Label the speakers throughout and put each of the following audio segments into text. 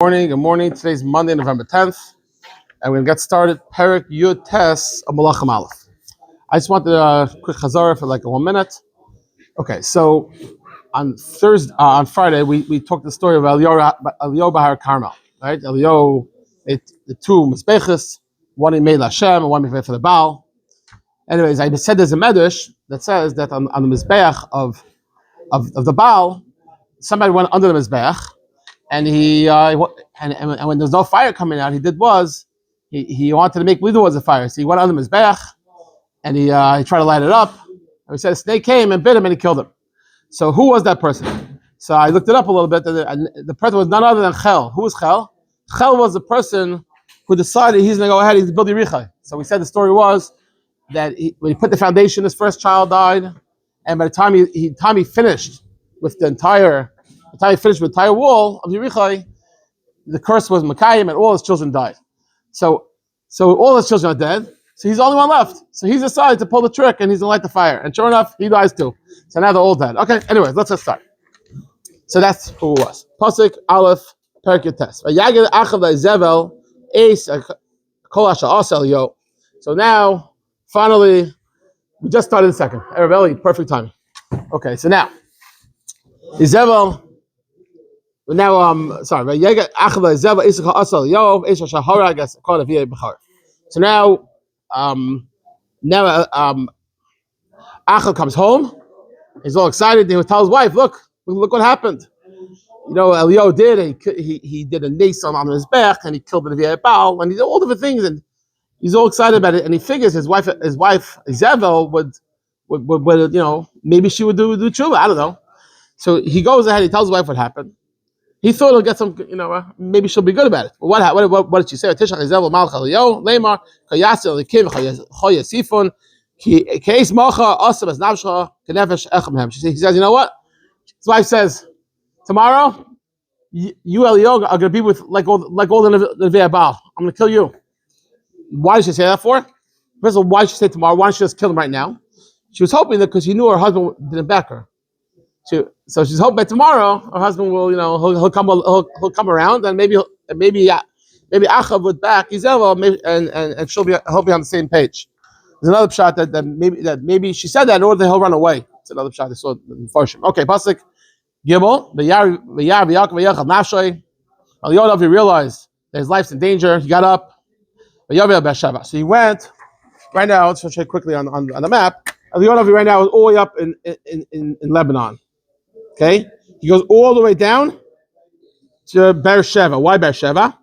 Speaker 1: Good morning. Today's Monday, November 10th, and we're going to get started. Perek Yud Tes of Malachim Aleph. I just wanted a quick chazara for like 1 minute. Okay, so on Friday, we talked the story of Eliyahu Har Carmel, right? Eliyahu made the two mizbeches, one he made Hashem, and one he made for the Baal. Anyways, I said there's a medrash that says that on the mizbech of the Baal, somebody went under the mizbech. And and when there's no fire coming out, he wanted to make believe there was a fire. So he went under the mizbeach and he tried to light it up. And we said a snake came and bit him and he killed him. So who was that person? So I looked it up a little bit. And the person was none other than Chel. Who was Chel? Chel was the person who decided he's going to go ahead. He's going to build Yerichai. So we said the story was that when he put the foundation, his first child died, and by the time he finished with the entire wall of Yerichai, the curse was Makayim, and all his children died. So all his children are dead. So he's the only one left. So he's decided to pull the trick, and he's gonna light the fire. And sure enough, he dies too. So now they're all dead. Okay. Anyways, let's just start. So that's who it was. Pasuk Aleph Perek Yotes. Vayagid achav Izevel Eis Kol Asher Asel Yo. So now, finally, we just started the second. Erev, perfect timing. Okay. So now, Izevel. Now, so now, Achel comes home. He's all excited. He would tell his wife, "Look what happened. You know, Eliyahu did. He did a nace on his back, and he killed the nevuah Baal, and he did all different things, and he's all excited about it. And he figures his wife Izevel would maybe she would do tshuva. I don't know. So he goes ahead. He tells his wife what happened. He thought he'll get some, maybe she'll be good about it. But what did she say? Tishach Izevel Malach Eliyahu Leimar Kayasel Lekim Chayasifun Ki Keis Mocha Asam as Navshcha Kenefesh Echem. He says, you know what? His wife says, tomorrow you Eliyahu are going to be with like all the nevuah Baal. I'm going to kill you. Why did she say that for? First of all, why did she say tomorrow? Why don't she just kill him right now? She was hoping that because she knew her husband didn't back her. So she's hoping that tomorrow her husband will, he'll come around, and maybe Achav would back Izevel, and he'll be on the same page. There's another pshat that maybe she said that in order that he'll run away. It's another pshat. I saw in Farshim. Okay, pasuk Gimel. Eliyahu HaNavi realized that his life's in danger. He got up. So he went. Right now, let's check quickly on the map. Eliyahu HaNavi right now is all the way up in Lebanon. Okay, he goes all the way down to Beersheba. Why Beersheba?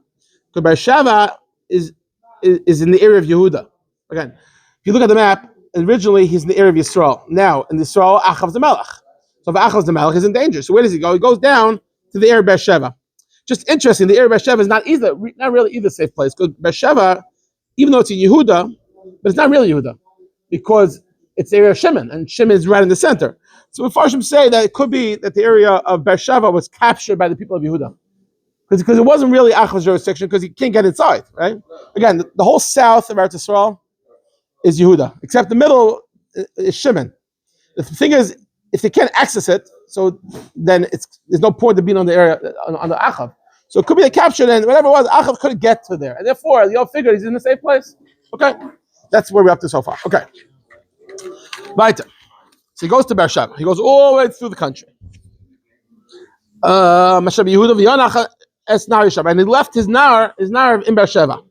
Speaker 1: Because Beersheba is in the area of Yehuda. Again, if you look at the map, originally he's in the area of Yisrael. Now in Yisrael, Achav's the Melech. So if Achav's the Melech, he's in danger. So where does he go? He goes down to the area of Beersheba. Just interesting, the area of Beersheba is not really either safe place, because Beersheba, even though it's in Yehuda, but it's not really Yehuda, because it's the area of Shimon, and Shimon is right in the center. So Mepharshim say that it could be that the area of Beersheba was captured by the people of Yehuda, because it wasn't really Achav's jurisdiction, because he can't get inside, right? Again, the whole south of Eretz Yisrael is Yehuda, except the middle is Shimon. The thing is, if they can't access it, so then there's no point to being on the area on the Achav. So it could be a capture, and whatever it was, Achav couldn't get to there, and therefore Eliyahu figured he's in the safe place. Okay, that's where we're up to so far. Okay, right. So he goes to Beersheba. He goes all the way through the country. And he left his nar in Beersheba.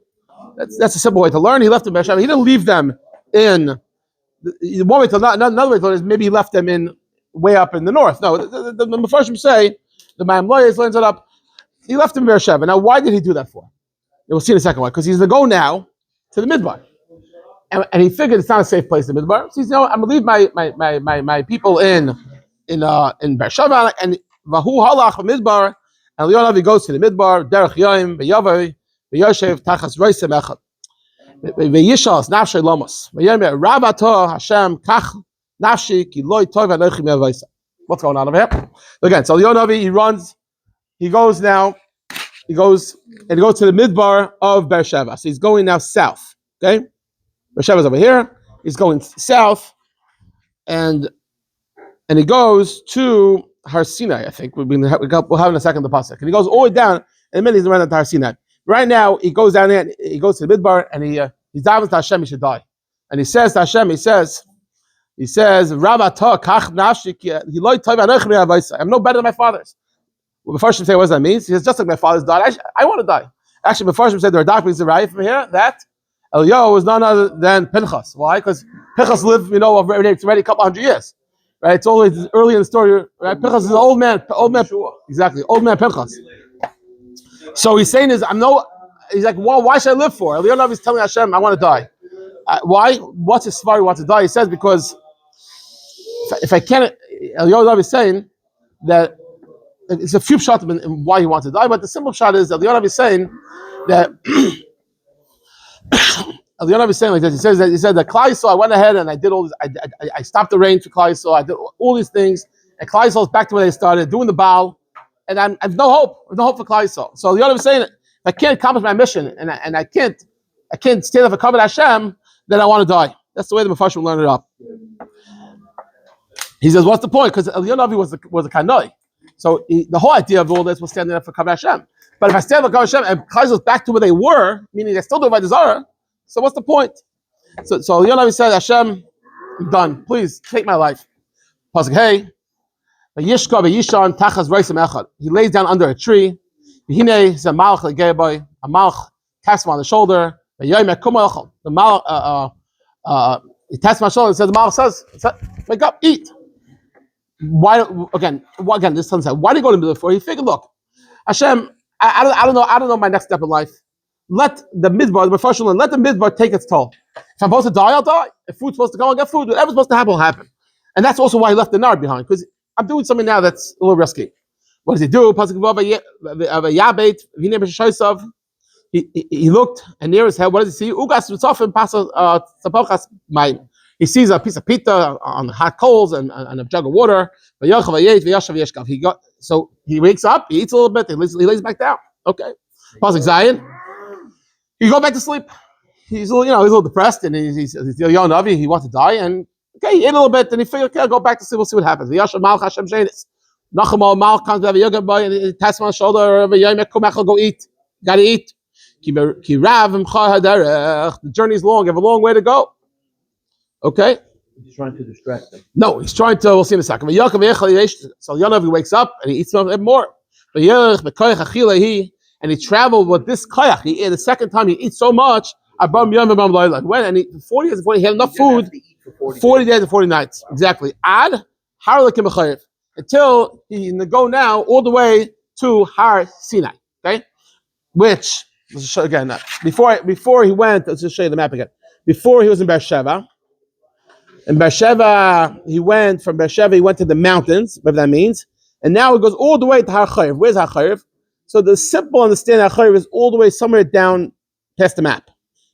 Speaker 1: That's a simple way to learn. He left in Beersheba. He didn't leave them in. One way to another way to learn is maybe he left them in way up in the north. No, the Mepharshim say the Ma'am Lawyers learns it up. He left him in Beersheba. Now, why did he do that for? We'll see in a second why. Because he's going to go now to the Midbar. And he figured it's not a safe place in Midbar. So he's, I'm going to leave my people in Beersheba, and Vahu Halach Midbar, and Eliyahu HaNavi goes to the Midbar, Derech Yoim, V'Yavai, V'Yoshev, Tachas Reisem Echad, V'Yishas, Nafshay Lomos, V'Yemir, Ravato, Hashem, Kach, Nafshi, Ki Loi Tov, V'Anochim Yavaisa. What's going on over here? Again, so Eliyahu HaNavi, he goes to the Midbar of Beersheba. So he's going now south, okay? Beersheba's over here. He's going south, and he goes to Har Sinai. I think we'll have in a second the pasuk. And he goes all the way down, In a minute, he's around the Har Sinai. Right now, he goes down there, and he goes to the midbar, and he davens to Hashem, he should die. And he says to Hashem, he says, Rabba kach nafshi, I'm no better than my fathers. Well, before Hashem say, what does that mean? He says, just like my fathers died, I want to die. Actually, before Hashem said, there are documents that arrive from here, that Eliyahu was none other than Pinchas. Why? Because Pinchas lived, already a couple hundred years. Right? It's always early in the story, right? Pinchas is an old man. Exactly, old man Pinchas. So he's saying he's like, well, why should I live for? Eliyahu HaNavi is telling Hashem, I want to die. Why? What's his svar? He wants to die. He says, because if I can't, Eliyahu HaNavi is saying that it's a few shots in why he wants to die, but the simple shot is Eliyahu HaNavi is saying that Eliyahu HaNavi is saying like this. He said that Klal Yisrael, I went ahead and I did all this. I stopped the rain for Klal Yisrael. I did all these things, and Klal Yisrael is back to where they started, doing the Baal, and I have no hope. There's no hope for Klal Yisrael. So Eliyahu HaNavi is saying, if I can't accomplish my mission, and I can't stand up for covenant Hashem, then I want to die. That's the way the Mepharshim learned it up. He says, what's the point? Because Eliyahu HaNavi was a kanoi. So the whole idea of all this was standing up for covenant Hashem. But if I stand up for covenant Hashem and Klal Yisrael is back to where they were, meaning they still do by desire, so what's the point? So Eliyahu HaNavi said, Hashem, I'm done. Please take my life. Pasuk hey, v'yishka v'yishan tachas reisem echad. He lays down under a tree. V'hinei he's a malach le'geiboy. A malach taps him on the shoulder. V'yomi kum echad. The malach he taps him on the shoulder and says, the malach says, wake up, eat. Why again? This son said, why did he go to the middle before? He figured, look, Hashem, I don't know my next step in life. Let the midbar take its toll. If I'm supposed to die, I'll die. If food's supposed to go, I'll get food. Whatever's supposed to happen will happen. And that's also why he left the nard behind, because I'm doing something now that's a little risky. What does he do? He looked, and near his head, what does he see? He sees a piece of pita on hot coals and a jug of water. So he wakes up, he eats a little bit, he lays back down. Okay. Pasuk Zion. He go back to sleep. He's a little depressed, and he's Eliyahu HaNavi. He wants to die, and okay, he ate a little bit, and he figured, okay, I'll go back to sleep. We'll see what happens. Malach comes to have a yoga boy, and he taps him on the shoulder. Go eat. Gotta eat. The journey's long. You have a long way to go. Okay.
Speaker 2: He's trying to distract them.
Speaker 1: No, he's trying to. We'll see in a second. So Eliyahu HaNavi wakes up and he eats more. And he traveled with this koyach. The second time he eats so much. When and 40 days before he had enough food. 40 days and 40 nights. Exactly. Until he can go now all the way to Har Sinai. Okay, which again before he went. Let's just show you the map again. Before he was in Beersheba. In Beersheba, he went to the mountains, whatever that means. And now he goes all the way to Har Sinai. Where's Har Sinai? So the simple understanding of Har Sinai is all the way somewhere down past the map.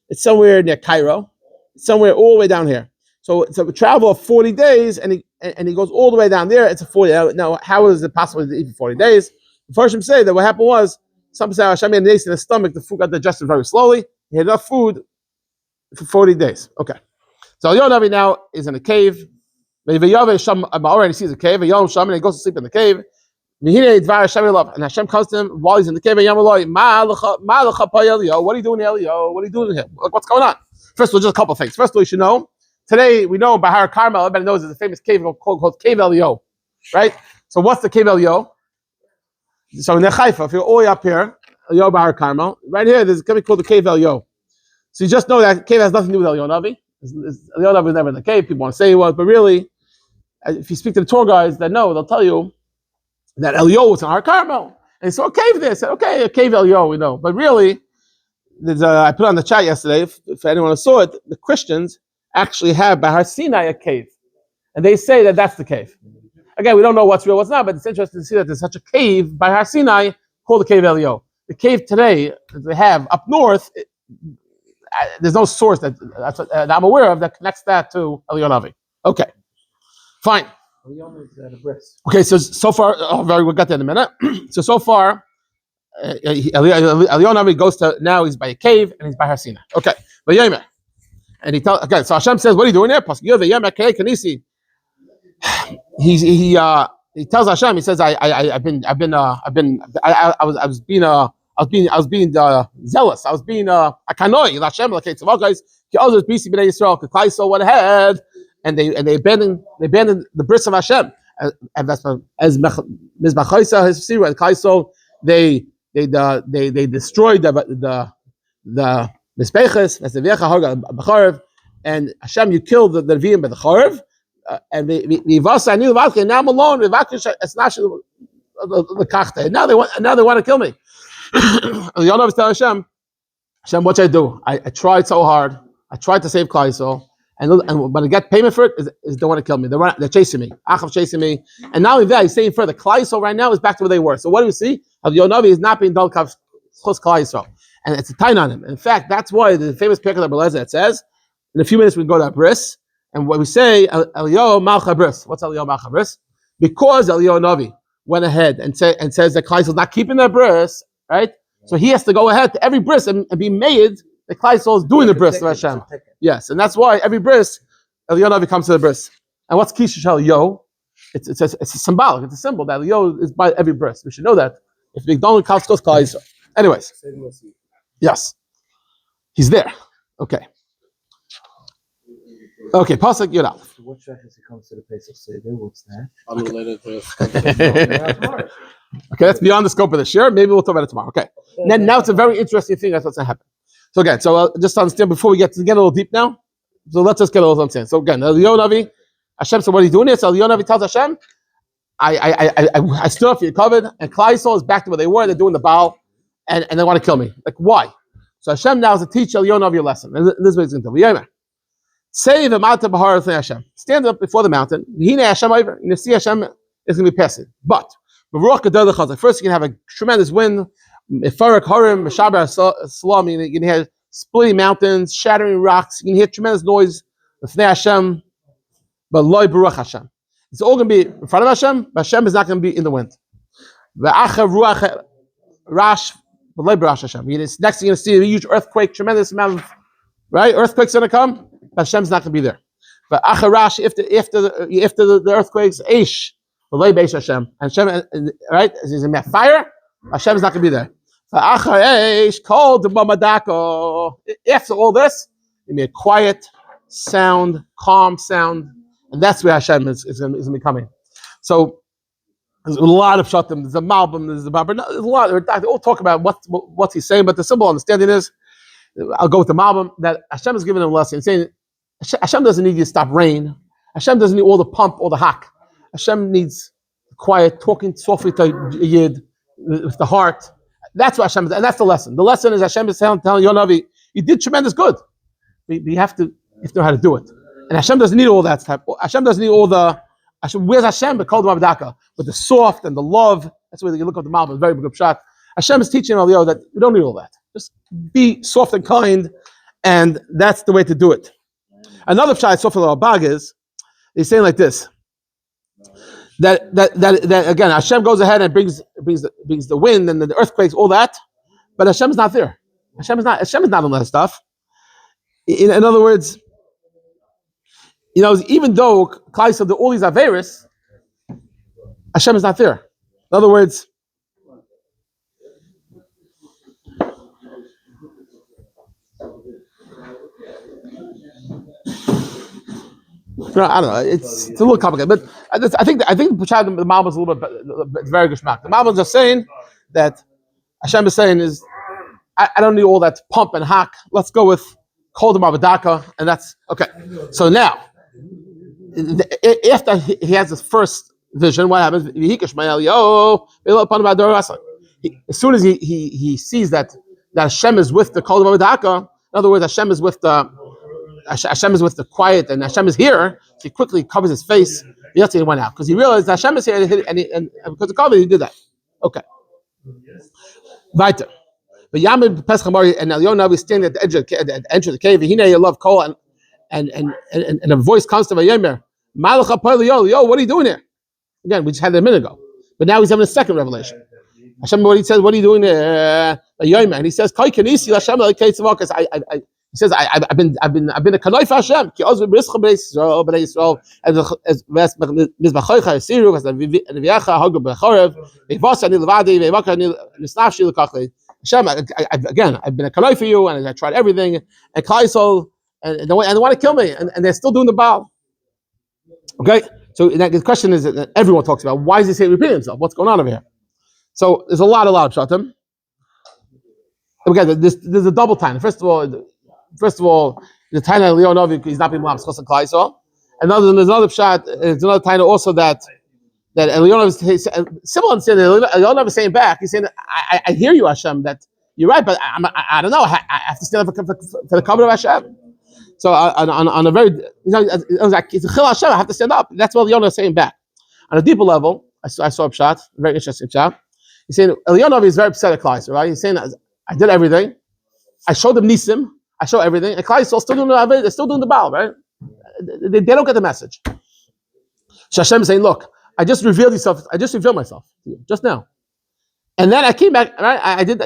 Speaker 1: It's somewhere near Cairo. It's somewhere all the way down here. So it's a travel of 40 days, and he goes all the way down there. It's a 40. Now, how is it possible to eat for 40 days? The first say that what happened was, some say Hashem made an ace in his stomach. The food got digested very slowly. He had enough food for 40 days. Okay. So Eliyahu HaNavi now is in a cave. Already sees a cave. And he goes to sleep in the cave. And Hashem comes to him while he's in the cave. What are you doing, Eliyahu? What are you doing here? What's going on? First of all, just a couple of things. First of all, you should know. Today we know by Har Carmel. Everybody knows there's a famous cave called Cave Eliyahu, right? So what's the Cave Eliyahu? So in Haifa, if you're all the way up here, Eliyahu by Har Carmel, right here there's a cave called the Cave Eliyahu. So you just know that cave has nothing to do with Eliyahu HaNavi. Eliyahu HaNavi was never in the cave. People want to say he was, but really, if you speak to the tour guides that know, they'll tell you that Eliyahu was in Har Carmel. And he saw a cave there. I said, okay, a cave Eliyahu, we know. But really, I put on the chat yesterday, if anyone saw it, the Christians actually have by Har Sinai a cave. And they say that that's the cave. Again, we don't know what's real, what's not, but it's interesting to see that there's such a cave by Har Sinai called the Cave Eliyahu. The cave today that they have up north, there's no source that I'm aware of that connects that to Eliyahu HaNavi. Okay, fine. Okay, so far, we'll get there in a minute. So far, Eliyahu HaNavi goes to, now he's by a cave and he's by Har Sinai. Okay, but Yomi. And he tells, again, so Hashem says, what are you doing there? He tells Hashem, he says, I was being a I was being zealous. I was being a kanoi. Hashem like guys. Others BC Bnei Yisrael. Klal Yisrael went ahead and they abandoned the bris of Hashem. And that's as Mizbachaisa his shiur and Klal Yisrael they destroyed the Mizbeches as the V'yecha Harga B'Chorev, and Hashem you killed the Neviim by the Chorev, and now I'm alone. It's not the kachta. And now they want to kill me. Eliyahu is telling Hashem, what should I do? I tried so hard. I tried to save Klal Yisrael, and when I get payment for it, is they want to kill me. They're chasing me. Achav chasing me, and not only that, he's saying further, Klal Yisrael right now is back to where they were. So what do we see? Eliyahu HaNavi is not being done chus Klal Yisrael, and it's a tain on him. In fact, that's why the famous Perek of Beleza it says, in a few minutes we go to that bris, and what we say, Eliyahu Malcha bris. What's Eliyahu Malcha bris? Because Eliyahu HaNavi went ahead and says that Klal Yisrael is not keeping their bris, right? So he has to go ahead to every bris and be made the Klal Yisrael is doing the bris of Hashem. Yes, and that's why every bris, Eliyahu HaNavi comes to the bris. And what's Kishish Eliyahu? It's a symbolic. It's a symbol that Eliyahu is by every bris. We should know that. If we don't count Klal Yisrael. Anyways, yes, he's there. Okay. Okay, Pasuk Yud Aleph.
Speaker 2: What shachas he comes to the place of Seder? What's that?
Speaker 3: Unrelated to
Speaker 1: Okay, that's beyond the scope of the shiur. Maybe we'll talk about it tomorrow. Okay. Now it's a very interesting thing that's what's going to happen. So again, just to understand before we get a little deep now. So let's just get a little understanding. So again, Eliyahu HaNavi, Hashem. So what are you doing here? So Eliyahu HaNavi tells Hashem, I stood up for you covered, and Klal Yisrael is back to where they were. They're doing the Baal, and they want to kill me. Like why? So Hashem now is to teach Eliyahu HaNavi a lesson. And this is what he's going to do. Yemer. Say the mountain Bahar Hashem. Stand up before the mountain. Hashem over. You see Hashem is going to be passive. But first you can have a tremendous wind. Perek Harim, Meshaber Salam. You can hear splitting mountains, shattering rocks. You can hear tremendous noise. Hashem, but Loi Baruch Hashem. It's all going to be in front of Hashem, but Hashem is not going to be in the wind. Rash, but Loi Baruch Hashem. Next, you're going to see a huge earthquake, tremendous amount of earthquakes going to come. But Hashem's not going to be there. But Acharash, after the earthquakes, Aish, the Loi Beish Hashem. And Hashem, right? There's a fire. Hashem's not going to be there. After all this, you need a quiet sound, calm sound, and that's where Hashem is going to be coming. So there's a lot of shatim. There's a malbim. There's a babar. There's a lot. They all talk about what he's saying, but the simple understanding is, I'll go with the malbim that Hashem is giving him a lesson. He's saying Hashem doesn't need you to stop rain. Hashem doesn't need all the pump, all the hack. Hashem needs quiet, talking softly to Yid with the heart. That's what Hashem is, and that's the lesson. The lesson is Hashem is telling Eliyahu HaNavi, you did tremendous good. You have to know how to do it. And Hashem doesn't need all that type. Hashem doesn't need all the. Where's Hashem? But called Mavdaka with the soft and the love. That's where you look at the Malbim. Very good shot. Hashem is teaching Eliyahu that you don't need all that. Just be soft and kind, and that's the way to do it. Another shot soft for the Bag is he's saying like this. That again, Hashem goes ahead and brings the wind and the earthquakes, all that, but Hashem is not there. Hashem is not on that stuff. In other words, even though Klal Yisrael do all these averis, Hashem is not there. In other words, I don't know. It's a little complicated, but I think the Malbim is a little bit very good schmack. The Malbim is just saying that Hashem is saying is I don't need all that pump and hack. Let's go with Kol D'Mavadaka, and that's okay. So now, after he has his first vision, what happens? As soon as he sees that Hashem is with the Kol D'Mavadaka, in other words, Hashem is with the quiet, and Hashem is here. So he quickly covers his face. He went out because he realized that Hashem is here, and because of COVID, he did that. Okay. Weiter. But Yamid Peschamari and Eliyahu HaNavi standing at the edge of the cave. He love Kol, and a voice comes to Vayomer. Malach Eliyahu, what are you doing here? Again, we just had it a minute ago, but now he's having a second revelation. Hashem, what he says, what are you doing there? Vayomer, and he says, Kai Kanisi Hashem like Keitzavakas. He says, I've been a kanoi for Hashem. Ki oz b'rischa b'nei Yisrael as mizbachoicha yisiru as the V'yecha Harga B'Chorev V'yivasa ani levadi V'yivaka ani nisnafshi l'kachlei. Hashem, I've been a kanai for you, and I tried everything, and Klal Yisrael, and they want to kill me, and they're still doing the Baal. Okay, so the question is that everyone talks about, why is he repeating himself? What's going on over here? So there's a lot of pshatim. Again, there's a double time. First of all, the time that Eliyahu HaNavi, he's not being Malachim and Klal Yisrael. And there's another pshat. There's another time also that Eliyahu HaNavi is similar to Eliyahu HaNavi is saying back. He's saying, I hear you, Hashem, that you're right, but I don't know. I have to stand up for the covenant of Hashem. So on a very, it was like, it's a chil Hashem, I have to stand up. That's what Eliyahu is saying back. On a deeper level, I saw a pshat, a very interesting pshat. He's saying Eliyahu HaNavi is very upset at Klal Yisrael, right? He's saying, I did everything. I showed them nisim. I show everything. And Klal Yisrael still doing they're still doing the Baal, right? They don't get the message. So Hashem is saying, look, I just revealed myself to you just now. And then I came back, right? I did,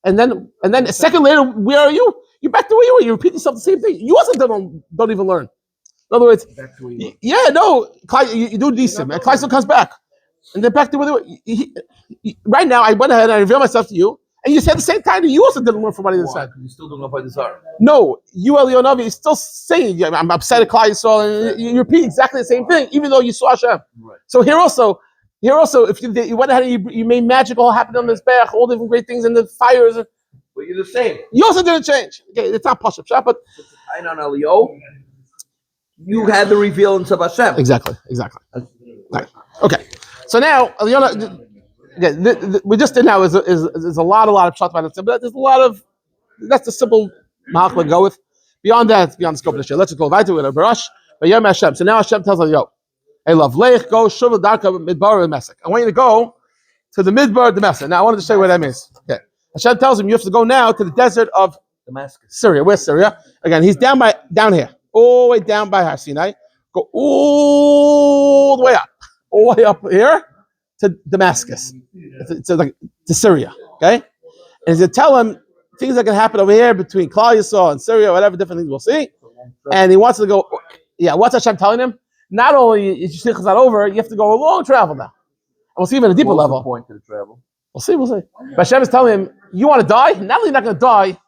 Speaker 1: and then a second later, where are you? You're back to where you were. You repeat yourself the same thing. You also don't even learn. In other words, you do nisim, and Klal Yisrael comes back. And then back to where they were. Right now, I went ahead and I revealed myself to you, and you said at the same time that you also didn't learn from what he said.
Speaker 2: You still don't know if I desire.
Speaker 1: No, you, Eliyahu HaNavi, is still saying, I'm upset at Klal Yisrael, and you repeat exactly the same thing, even though you saw Hashem.
Speaker 2: Right.
Speaker 1: So here also, if you went ahead and you made magic all happen on this Perek, all different great things, and the fires.
Speaker 2: But you're the same.
Speaker 1: You also didn't change. Okay, it's not Pashup Shah, but
Speaker 2: I know Eliyahu. You had the revealance of Hashem.
Speaker 1: Exactly. Right. Okay. So now, Eliyahu, we just did now is a lot of shot about it, but there's a lot of, that's the simple Malach we go with. Beyond that, beyond the scope of the share. Let's just go right to it. Barash, but Yomi Hashem. So now Hashem tells us, hey, love, Leich, go Shuv Darka Midbar Mesek. I want you to go to the Midbar Damascus. Now I wanted to show you what that means. Okay. Hashem tells him you have to go now to the desert of
Speaker 2: Damascus.
Speaker 1: Syria. Where's Syria? Again, he's down here, all the way down by Har Sinai. Go all the way up here to Damascus. It's like to Syria. Okay, and he's gonna tell him things that can happen over here between Klal Yisrael and Syria, whatever different things we'll see. And he wants to go. Yeah, what's Hashem telling him? Not only is your shlichus not over, you have to go a long travel now. And we'll see even a deeper level.
Speaker 2: The point to the travel?
Speaker 1: We'll see. But Hashem is telling him, you want to die? Not only you're not going to die,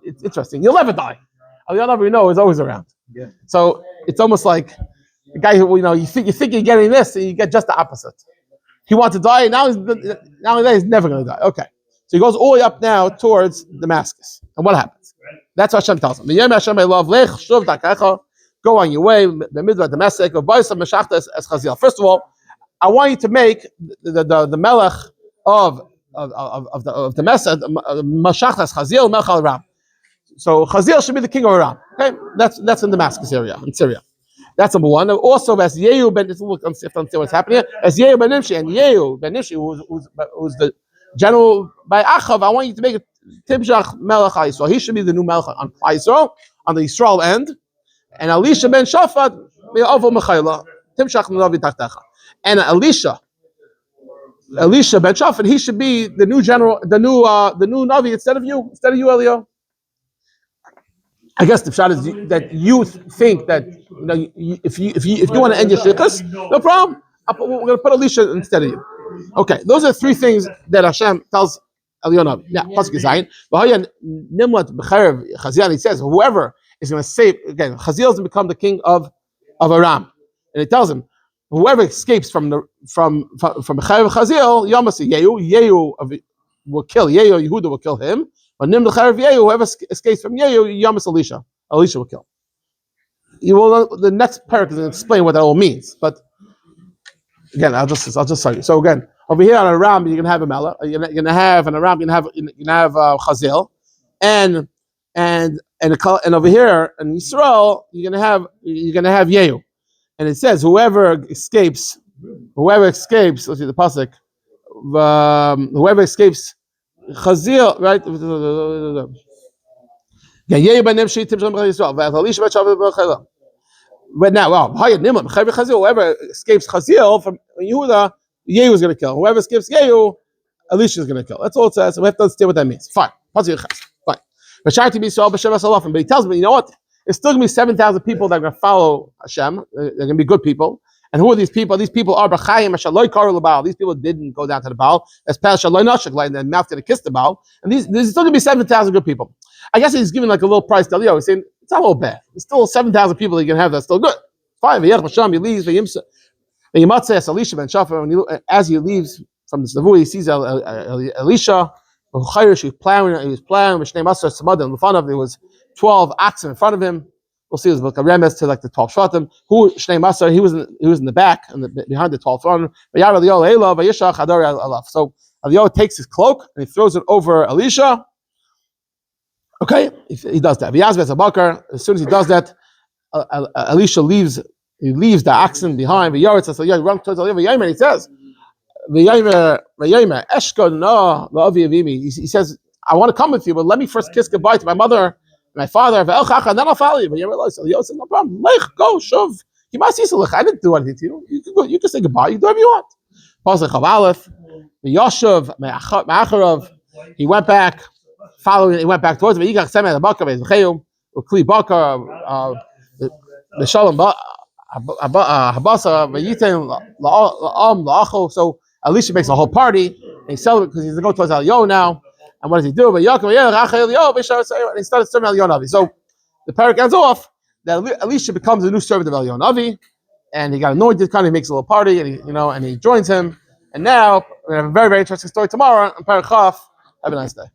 Speaker 1: it's interesting. You'll never die. Eliyahu HaNavi, is always around.
Speaker 2: Yeah.
Speaker 1: So it's almost like the guy who, you think you're getting this, and you get just the opposite. He wants to die, and now he's never going to die. Okay. So he goes all the way up now towards Damascus. And what happens? That's what Hashem tells him. Go on your way, the middle Damascus. First of all, I want you to make the melech of Damascus, Mashachtas Hazael Melech al Aram. So Hazael should be the king of Aram. Okay, that's in Damascus area, in Syria. That's number one. And also, as Yehu ben, look, understand what's happening here. As Yehu ben Nimshi, and Yehu ben Nimshi, who's the general by Achav, I want you to make it Tibshach Melech al Yisrael. He should be the new Melech on Yisrael, on the Yisrael end. And Elisha ben Shafat, Me'avol Mechayla, Tibshach Navi Tachtecha. And Elisha ben Shafat, he should be the new general, the new Navi instead of you, Eliyahu. I guess the shot is that you think that if you want to end your shlichus, no problem. We're going to put Elisha instead of you. Okay, those are three things that Hashem tells Eliyahu HaNavi. Now, pasuk Zayin, he says, whoever is going to save, again, Hazael is going to become the king of Aram, and it tells him, whoever escapes from Hazael, Yehu will kill Yehuda will kill him. But whoever escapes from Yehu, Elisha will kill. The next Perek is going to explain what that all means. But again, I'll just tell you. So again, over here on Aram, you're going to have a Mela. You're going to have an Aram. You're going to have Hazael, and over here in Yisrael, you're going to have Yehu. And it says, whoever escapes. Let's see the pasuk. Whoever escapes Hazael, right? Yeah, Yehu ben Nimshi Tibshach Yisrael. Elisha ben Shafat. But now, whoever escapes Hazael from Yehuda, Yehu is going to kill. Whoever escapes Yehu, Elisha is going to kill. That's all it says. So we have to understand what that means. Fine. Fine. But he tells me, you know what? It's still going to be 7,000 people that are going to follow Hashem. They're going to be good people. And who are these people? These people are B'chayim Ashaloi Karu L'Baal. These people didn't go down to the Baal. As Pel Shaloi Nashik, like their mouth didn't kiss the Baal. And there's still going to be 7,000 good people. I guess he's giving like a little price to Eliyahu. He's saying it's not a little bad. There's still 7,000 people that you can have that's still good. Fine. He leaves. Elisha ben Shafar. As he leaves from this nevuah, he sees Elisha. He was plowing. There was 12 oxen in front of him. We'll see. It was like a remes to like the 12 shvatim. Who Shnei Masar? He was in the back and behind the 12 front. So Eliyahu takes his cloak and he throws it over Elisha. Okay, he does that. As soon as he does that, Elisha leaves. He leaves the oxen behind. He runs towards Eliyahu and he says, he says, I want to come with you, but let me first kiss goodbye to my mother, my father, and then I'll follow you. But Eliyahu said, no problem. Go, shuv. I didn't do anything to you. You can go. You can say goodbye. You do whatever you want. He went back, following. He went back towards him. So Elisha makes a whole party. And he celebrates because he's going to go towards Eliyahu now. And what does he do? And he started serving Eliyahu HaNavi. So the Perek ends off that Elisha becomes a new servant of Eliyahu HaNavi, and he got anointed. Kind of makes a little party, and he joins him. And now we're gonna have a very, very interesting story tomorrow on Perek Chaf. Have a nice day.